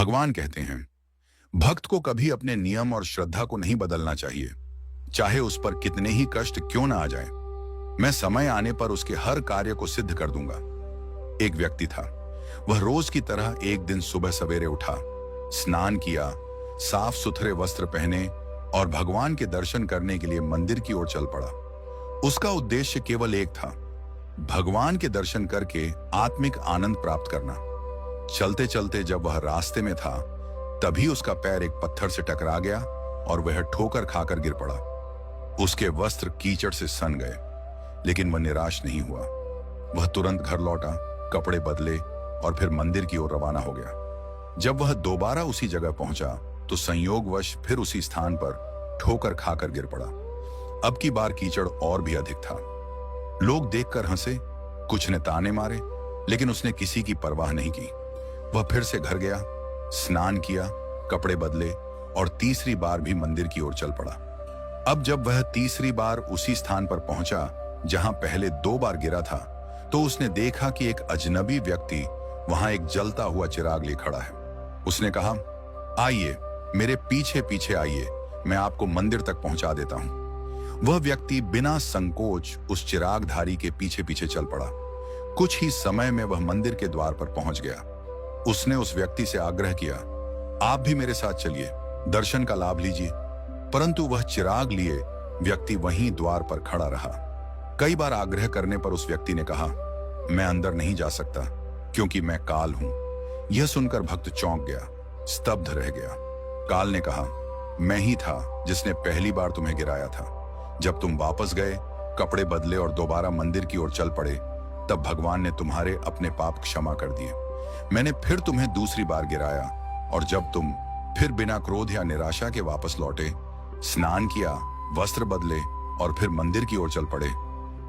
भगवान कहते हैं, भक्त को कभी अपने नियम और श्रद्धा को नहीं बदलना चाहिए, चाहे उस पर कितने ही कष्ट क्यों ना आ जाए। मैं समय आने पर उसके हर कार्य को सिद्ध कर दूंगा। एक व्यक्ति था। वह रोज की तरह एक दिन सुबह सवेरे उठा, स्नान किया, साफ सुथरे वस्त्र पहने और भगवान के दर्शन करने के लिए मंदिर की ओर चल पड़ा। उसका उद्देश्य केवल एक था, भगवान के दर्शन करके आत्मिक आनंद प्राप्त करना। चलते चलते जब वह रास्ते में था, तभी उसका पैर एक पत्थर से टकरा गया और वह ठोकर खाकर गिर पड़ा। उसके वस्त्र कीचड़ से सन गए, लेकिन वह निराश नहीं हुआ। वह तुरंत घर लौटा, कपड़े बदले और फिर मंदिर की ओर रवाना हो गया। जब वह दोबारा उसी जगह पहुंचा तो संयोगवश फिर उसी स्थान पर ठोकर खाकर गिर पड़ा। अब की बार कीचड़ और भी अधिक था। लोग देखकर हंसे, कुछ ने ताने मारे, लेकिन उसने किसी की परवाह नहीं की। वह फिर से घर गया, स्नान किया, कपड़े बदले और तीसरी बार भी मंदिर की ओर चल पड़ा। अब जब वह तीसरी बार उसी स्थान पर पहुंचा जहां पहले 2 बार गिरा था, तो उसने देखा कि एक अजनबी व्यक्ति वहां एक जलता हुआ चिराग ले खड़ा है। उसने कहा, आइए, मेरे पीछे पीछे आइए, मैं आपको मंदिर तक पहुंचा देता हूं। वह व्यक्ति बिना संकोच उस चिरागधारी के पीछे पीछे चल पड़ा। कुछ ही समय में वह मंदिर के द्वार पर पहुंच गया। उसने उस व्यक्ति से आग्रह किया, आप भी मेरे साथ चलिए, दर्शन का लाभ लीजिए। परंतु वह चिराग लिए व्यक्ति वहीं द्वार पर खड़ा रहा। कई बार आग्रह करने पर उस व्यक्ति ने कहा, मैं अंदर नहीं जा सकता क्योंकि मैं काल हूं। यह सुनकर भक्त चौंक गया, स्तब्ध रह गया। काल ने कहा, मैं ही था जिसने पहली बार तुम्हें गिराया था। जब तुम वापस गए, कपड़े बदले और दोबारा मंदिर की ओर चल पड़े, तब भगवान ने तुम्हारे अपने पाप क्षमा कर दिए। मैंने फिर तुम्हें दूसरी बार गिराया, और जब तुम फिर बिना क्रोध या निराशा के वापस लौटे, स्नान किया, वस्त्र बदले और फिर मंदिर की ओर चल पड़े,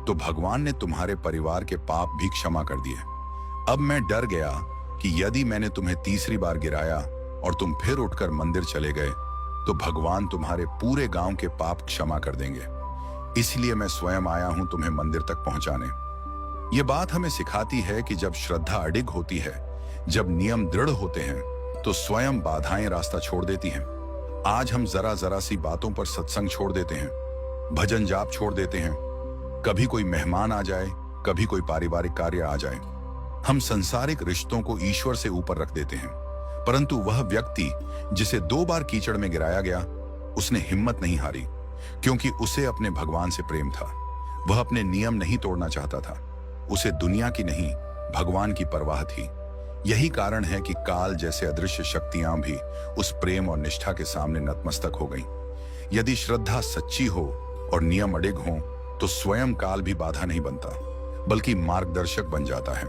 तो भगवान ने तुम्हारे परिवार के पाप भी क्षमा कर दिए। अब मैं डर गया कि यदि मैंने तुम्हें तीसरी बार गिराया और तुम फिर उठकर मंदिर चले गए, तो भगवान तुम्हारे पूरे गांव के पाप क्षमा कर देंगे। इसलिए मैं स्वयं आया हूं तुम्हें मंदिर तक पहुंचाने। यह बात हमें सिखाती है कि जब श्रद्धा अडिग होती है, जब नियम दृढ़ होते हैं, तो स्वयं बाधाएं रास्ता छोड़ देती हैं। आज हम जरा जरा सी बातों पर सत्संग छोड़ देते हैं, भजन जाप छोड़ देते हैं। कभी कोई मेहमान आ जाए, कभी कोई पारिवारिक कार्य आ जाए, हम संसारिक रिश्तों को ईश्वर से ऊपर रख देते हैं। परंतु वह व्यक्ति जिसे 2 बार कीचड़ में गिराया गया, उसने हिम्मत नहीं हारी, क्योंकि उसे अपने भगवान से प्रेम था। वह अपने नियम नहीं तोड़ना चाहता था। उसे दुनिया की नहीं, भगवान की परवाह थी। यही कारण है कि काल जैसे अदृश्य शक्तियां भी उस प्रेम और निष्ठा के सामने नतमस्तक हो गईं। यदि श्रद्धा सच्ची हो और नियम अडिग हों, तो स्वयं काल भी बाधा नहीं बनता, बल्कि मार्गदर्शक बन जाता है।